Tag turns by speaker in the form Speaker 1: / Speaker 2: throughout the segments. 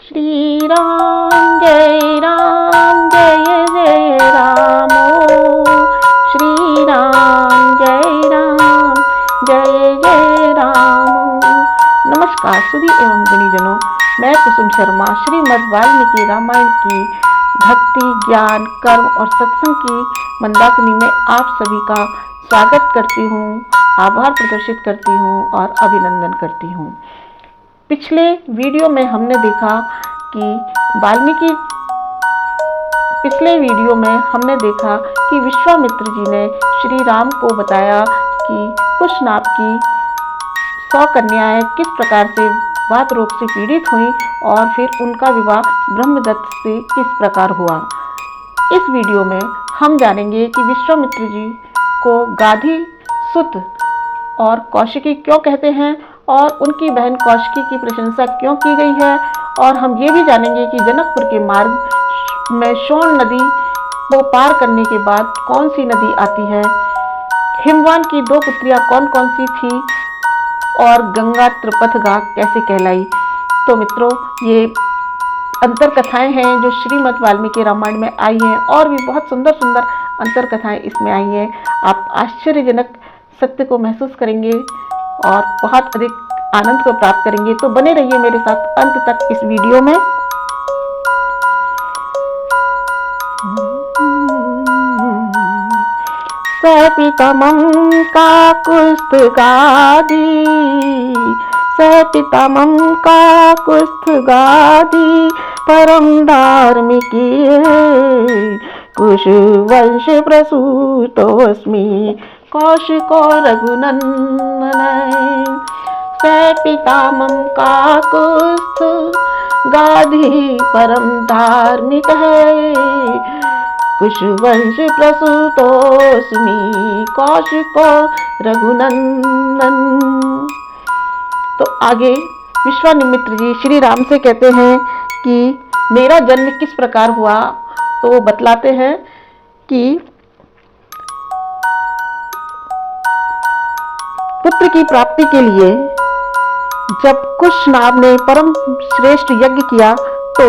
Speaker 1: श्री राम जय राम ओ श्री राम जय राम। नमस्कार सुधी एवं गुणीजनों, मैं कुसुम शर्मा श्रीमद् वाल्मीकि रामायण की भक्ति, ज्ञान, कर्म और सत्संग की मंदाकिनी में आप सभी का स्वागत करती हूँ, आभार प्रदर्शित करती हूँ और अभिनंदन करती हूँ। पिछले वीडियो में हमने देखा कि विश्वामित्र जी ने श्री राम को बताया कि कुशनाग की 100 कन्याएं किस प्रकार से वात रोग से पीड़ित हुई और फिर उनका विवाह ब्रह्मदत्त से किस प्रकार हुआ। इस वीडियो में हम जानेंगे कि विश्वामित्र जी को गाधी सुत और कौशिकी क्यों कहते हैं और उनकी बहन कौशिकी की प्रशंसा क्यों की गई है, और हम ये भी जानेंगे कि जनकपुर के मार्ग में सोन नदी को पार करने के बाद कौन सी नदी आती है, हिमवान की 2 पुत्रियां कौन कौन सी थी और गंगा त्रिपथगा कैसे कहलाई। तो मित्रों, ये अंतर कथाएं हैं जो श्रीमद् वाल्मीकि रामायण में आई हैं और भी बहुत सुंदर सुंदर अंतर कथाएं इसमें आई हैं। आप आश्चर्यजनक सत्य को महसूस करेंगे और बहुत अधिक आनंद को प्राप्त करेंगे। तो बने रहिए मेरे साथ अंत तक इस वीडियो में। सपितमं काकुत्स्थगादी, सपितमं काकुत्स्थगादी परम धार्मिकी कुशवंश प्रसूतोऽस्मि कौशिको रघुनन्दन। सपितामह काकुत्स्थगादी परम धार्मिक है कुशवंश प्रसूतोऽस्मि कौशिको रघुनन्दन। तो आगे विश्वामित्र जी श्री राम से कहते हैं कि मेरा जन्म किस प्रकार हुआ। तो वो बतलाते हैं कि पुत्र की प्राप्ति के लिए जब कुशनाग ने परम श्रेष्ठ यज्ञ किया तो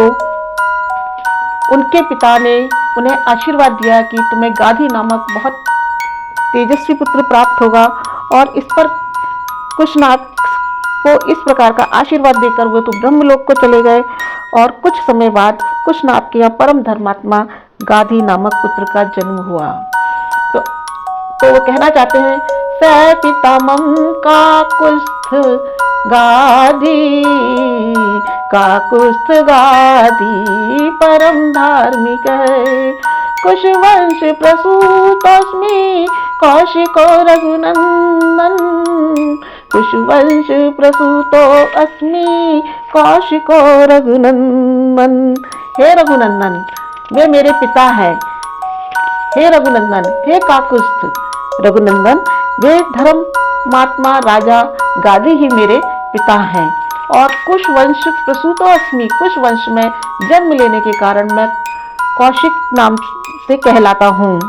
Speaker 1: उनके पिता ने उन्हें आशीर्वाद दिया कि तुम्हें गाधी नामक बहुत तेजस्वी पुत्र प्राप्त होगा, और इस पर कुशनाग को इस प्रकार का आशीर्वाद देकर वो तो ब्रह्मलोक को चले गए। और कुछ समय बाद कुशनाग के यहाँ परम धर्मात्मा गाधी नामक पुत्र का जन्म हुआ। तो वो कहना चाहते हैं सपितामह काकुत्स्थगादी परम धार्मिक कुशवंश प्रसूतोऽस्मि कौशिको रघुनन्दन। कुशवंश प्रसूतोऽस्मि कौशिको रघुनन्दन। हे रघुनंदन, वे मेरे पिता हैं। हे रघुनंदन, हे काकुत्स्थ रघुनंदन, वे धर्मात्मा राजा गाधी ही मेरे पिता हैं। और कुशवंश प्रसूतोऽस्मि, कुश वंश में जन्म लेने के कारण मैं कौशिक नाम से कहलाता हूँ।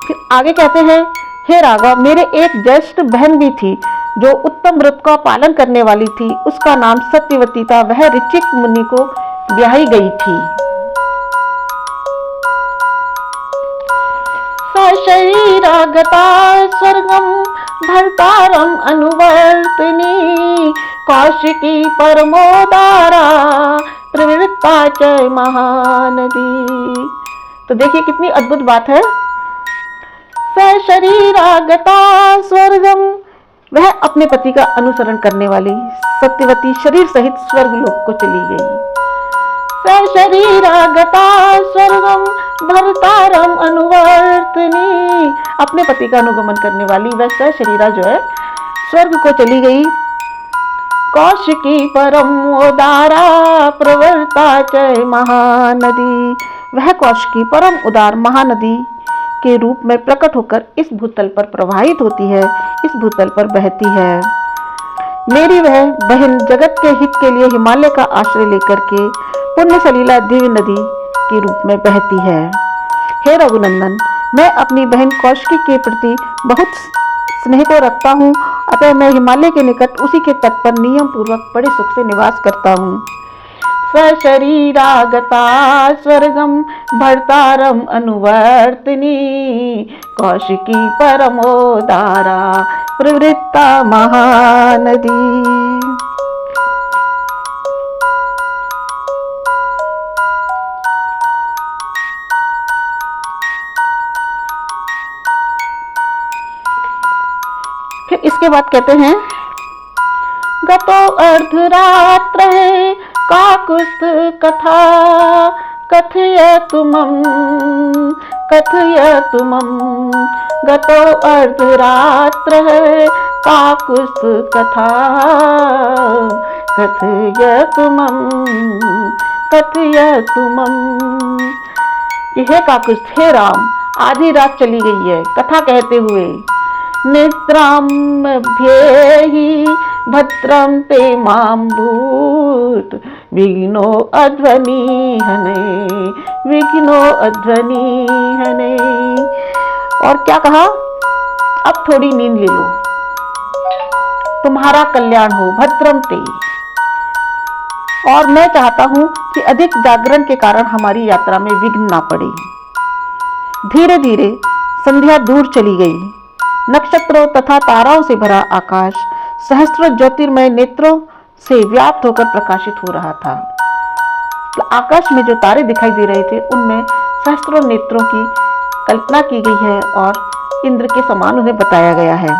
Speaker 1: फिर आगे कहते हैं हे राघव, मेरे एक ज्येष्ठ बहन भी थी जो उत्तम व्रत का पालन करने वाली थी। उसका नाम सत्यवती था। वह ऋचिक मुनि को ब्याही गई थी। सशरीरागता स्वर्गम भर्तारम अनुवर्तिनी कौशिकी परमोदारा प्रवृत्ता च महानदी। तो देखिए कितनी अद्भुत बात है। सशरीरागता स्वर्गम, वह अपने पति का अनुसरण करने वाली सत्यवती शरीर सहित स्वर्गलोक को चली गई। सशरीरागता स्वर्गम भर्तारम अनुवर्तिनी, अपने पति का अनुगमन करने वाली वह सशरीरा जो है स्वर्ग को चली गई। कौशिकी परम उदारा प्रवृत्ता च महानदी, वह कौशिकी परम उदार महानदी के रूप में प्रकट होकर इस भूतल पर प्रवाहित होती है, इस भूतल पर बहती है। मेरी वह बहन जगत के हित के लिए हिमालय का आश्रय लेकर के पुण्य सलीला दिव्य नदी के रूप में बहती है। हे रघुनंदन, मैं अपनी बहन कौशिकी के प्रति बहुत स्नेह को रखता हूँ, अतः मैं हिमालय के निकट उसी के तट पर नियम पूर्वक बड़े सुख से निवास करता हूँ। सशरीरागता स्वर्गम भर्तारम अनुवर्तिनी कौशिकी परमोदारा प्रवृत्ता महानदी। फिर इसके बाद कहते हैं, गतो अर्धरात्र काकुस्थ कथा कथयतुमं गतो अर्धरात्र काकुस्थ कथा कथयतुमं। हे काकुस्थ, हे राम, आधी रात चली गई है कथा कहते हुए। निद्राम्यभ्येहि भद्रं ते माम्भूत विघ्नो अध्वनिहने। और क्या कहा, अब थोड़ी नींद ले लो, तुम्हारा कल्याण हो, भद्रम ते। और मैं चाहता हूं कि अधिक जागरण के कारण हमारी यात्रा में विघ्न ना पड़े। धीरे धीरे संध्या दूर चली गई। नक्षत्रों तथा ताराओं से भरा आकाश सहस्त्रों ज्योतिर्मय नेत्रों से व्याप्त होकर प्रकाशित हो रहा था। आकाश में जो तारे दिखाई दे रहे थे उनमें सहस्त्रों नेत्रों की कल्पना की गई है और इंद्र के समान उन्हें बताया गया है।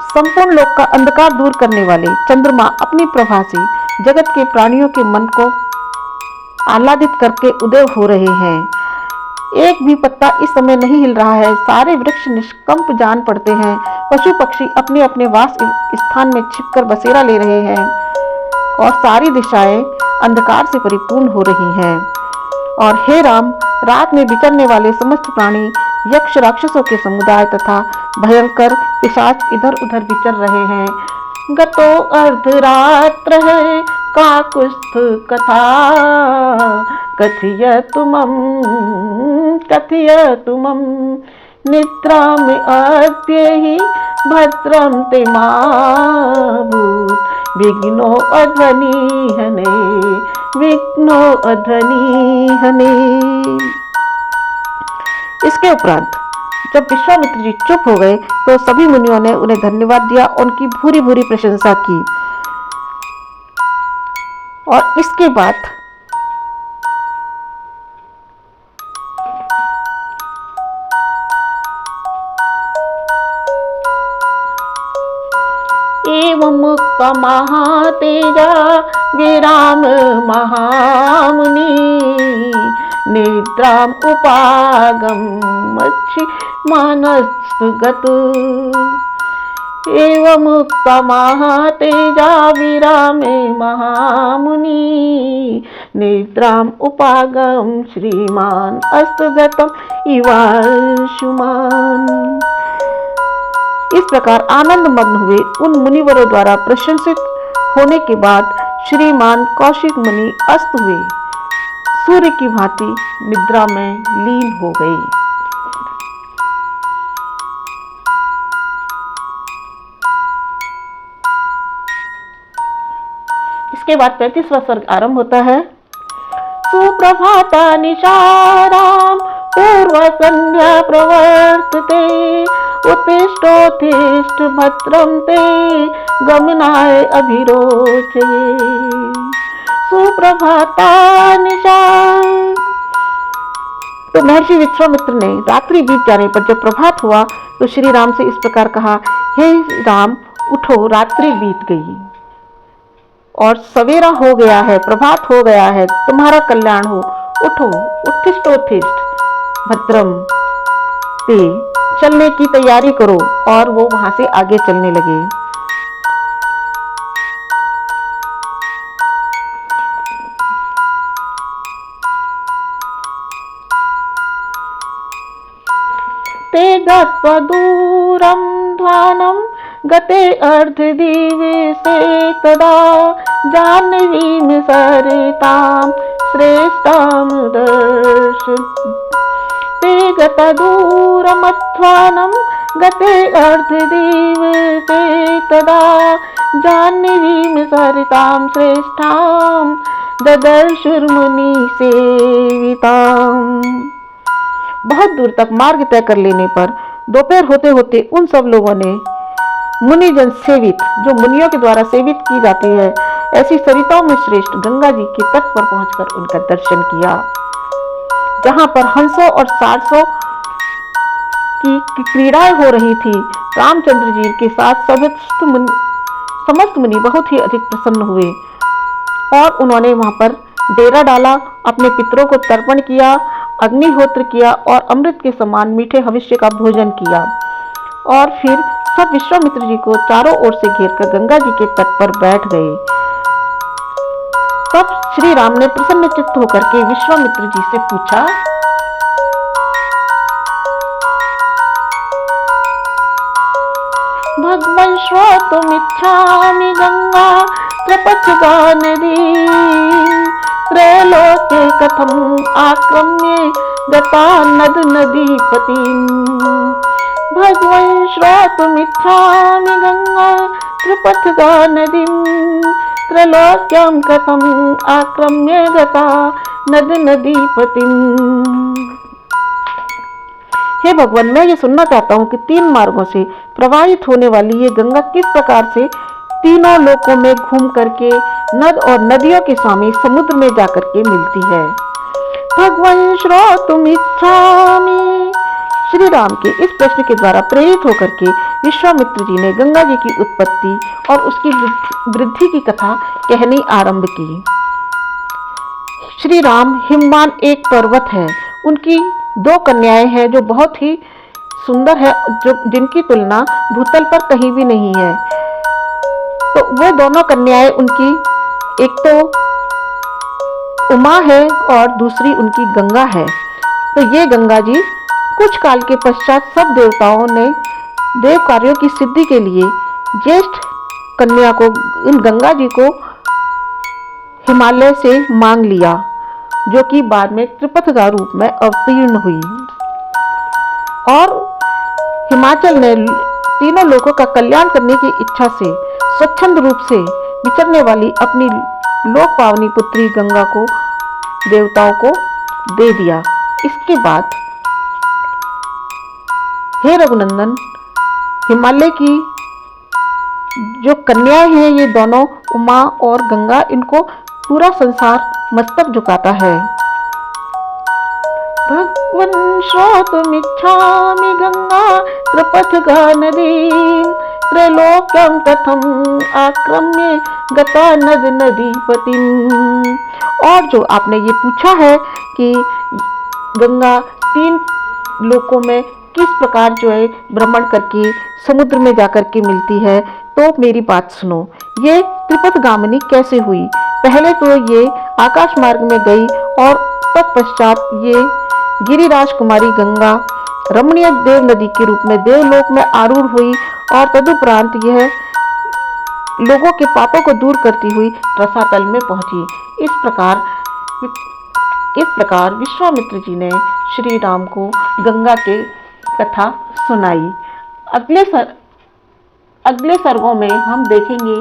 Speaker 1: संपूर्ण लोक का अंधकार दूर करने वाले चंद्रमा अपनी प्रभा से जगत के प्राणियों के मन को आह्लादित करके उदय हो रहे हैं। एक भी पत्ता इस समय नहीं हिल रहा है, सारे वृक्ष निष्कंप जान पड़ते हैं। पशु पक्षी अपने अपने वास स्थान में छिपकर बसेरा ले रहे हैं और सारी दिशाएं अंधकार से परिपूर्ण हो रही हैं। और हे राम, रात में विचरने वाले समस्त प्राणी, यक्ष राक्षसों के समुदाय तथा भयंकर पिशाच इधर उधर विचर रहे हैं। गतो अर्धरात्र काकुस्थ कथा कथयतुमं निद्राम्यभ्येहि भद्रं ते माम्भूत विघ्नो अध्वनिहने। इसके उपरांत जब विश्वामित्र जी चुप हो गए तो सभी मुनियों ने उन्हें धन्यवाद दिया, उनकी भूरी भूरी प्रशंसा की। और इसके बाद एवं मुक्त महातेजा विराम महामुनि निद्राम उपागम्य मानसगत। एवं मुक्त महातेजा विरामे महामुनि निद्राम उपागम श्रीमान अस्तगतम इवांशुमान। इस प्रकार आनंद मग्न हुए उन मुनिवरों द्वारा प्रशंसित होने के बाद श्रीमान कौशिक मुनि अस्त हुए, सूर्य की भांति निद्रा में लीन हो गए। इसके बाद 35वां सर्ग आरंभ होता है। सुप्रभाता निशाराम पूर्व संध्या प्रवर्तते उत्तिष्ठोत्तिष्ठ भद्रं ते गमनाय अभिरोचये। सुप्रभाता निशा। तो महर्षि विश्वामित्र ने रात्रि बीत जाने पर जब प्रभात हुआ तो श्री राम से इस प्रकार कहा, हे राम, उठो, रात्रि बीत गई और सवेरा हो गया है, प्रभात हो गया है, तुम्हारा कल्याण हो, उठो, उत्तिष्ठोत्तिष्ठ भद्रम ते, चलने की तैयारी करो। और वो वहां से आगे चलने लगे। ते गत्वा दूरं ध्यानं गते अर्धदिवसे तदा जाह्नवीं सरितां श्रेष्ठां दर्शन्। ते गता दूरमध्वानं गते अर्धदीव ते तदा जाह्नवीं सरितां श्रेष्ठां ददर्शुर्मुनि सेविताम्। बहुत दूर तक मार्ग तय कर लेने पर दोपहर होते होते उन सब लोगों ने मुनिजन सेवित, जो मुनियों के द्वारा सेवित की जाती है, ऐसी सरिताओं में श्रेष्ठ गंगा जी के तट पर पहुंचकर उनका दर्शन किया, जहां पर हंसों और सारसों की क्रीड़ाएं हो रही थी। रामचंद्र जी के साथ समस्त मुनि बहुत ही अधिक प्रसन्न हुए और उन्होंने वहां पर डेरा डाला, अपने पितरों को तर्पण किया, अग्निहोत्र किया और अमृत के समान मीठे हविष्य का भोजन किया। और फिर सब विश्वामित्र जी को चारों ओर से घेरकर गंगा जी के तट पर बैठ गए। तब श्री राम ने प्रसन्न चित्त होकर के विश्वामित्र जी से पूछा, भगवन् श्रोतुमिच्छामि गंगा प्रपथगा नदी, त्रैलोक्ये कथम् आक्रम्ये गता नद नदीपतिम्। भगवन् श्रोतुमिच्छामि गंगा प्रपथगा नदीम्, त्रैलोक्यं कथम् आक्रम्ये गता नद नदीपतिम्। हे भगवान, मैं ये सुनना चाहता हूँ कि 3 मार्गों से प्रवाहित होने वाली ये गंगा किस प्रकार से तीनों लोकों में घूम करके नद और नदियों के स्वामी समुद्र में जाकर के मिलती है। भगवान श्रोतुमिच्छामि। श्री राम के इस प्रश्न के द्वारा प्रेरित होकर के विश्वामित्र जी ने गंगा जी की उत्पत्ति और उसकी वृद्धि की कथा कहनी आरंभ की। श्री राम हिमवान एक पर्वत है, उनकी 2 कन्याएं हैं जो बहुत ही सुंदर है, जो जिनकी तुलना भूतल पर कहीं भी नहीं है। तो वो दोनों कन्याएं उनकी, एक तो उमा है और दूसरी उनकी गंगा है। तो ये गंगा जी कुछ काल के पश्चात सब देवताओं ने देव कार्यों की सिद्धि के लिए ज्येष्ठ कन्या को, इन गंगा जी को हिमालय से मांग लिया, जो कि बाद में त्रिपथगा रूप में अवतीर्ण हुई। और हिमाचल ने तीनों लोगों का कल्याण करने की इच्छा से स्वच्छंद रूप से विचरने वाली अपनी लोक पावनी पुत्री गंगा को देवताओं को दे दिया। इसके बाद हे रघुनंदन, हिमालय की जो कन्याएं हैं, ये दोनों उमा और गंगा, इनको पूरा संसार मस्तक झुकाता है। भगवन् श्रोतुमिच्छामि गंगा प्रपथगा नदीं, त्रैलोक्यं कथम् आक्रम्ये गता नद नदीपतिम्। और जो आपने ये पूछा है कि गंगा 3 लोकों में किस प्रकार जो है भ्रमण करके समुद्र में जाकर के मिलती है, तो मेरी बात सुनो। ये त्रिपथगामिनी कैसे हुई? पहले तो ये आकाश मार्ग में गई और तत्पश्चात ये गिरिराज कुमारी गंगा रमणीय देव नदी के रूप में देवलोक में आरूढ़ हुई और तदुपरांत यह लोगों के पापों को दूर करती हुई रसातल में पहुंची। इस प्रकार विश्वामित्र जी ने श्री राम को गंगा के कथा सुनाई। अगले सर्गों में हम देखेंगे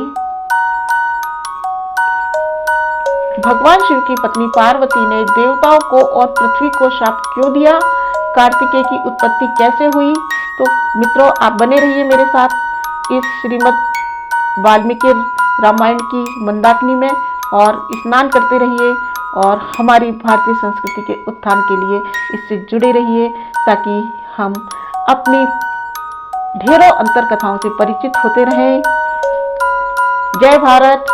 Speaker 1: भगवान शिव की पत्नी पार्वती ने देवताओं को और पृथ्वी को शाप क्यों दिया, कार्तिकेय की उत्पत्ति कैसे हुई। तो मित्रों, आप बने रहिए मेरे साथ इस श्रीमद् वाल्मीकि रामायण की मंदाकिनी में और स्नान करते रहिए और हमारी भारतीय संस्कृति के उत्थान के लिए इससे जुड़े रहिए, ताकि हम अपनी ढेरों अंतर कथाओं से परिचित होते रहें। जय भारत,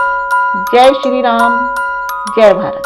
Speaker 1: जय श्री राम, जय भारत।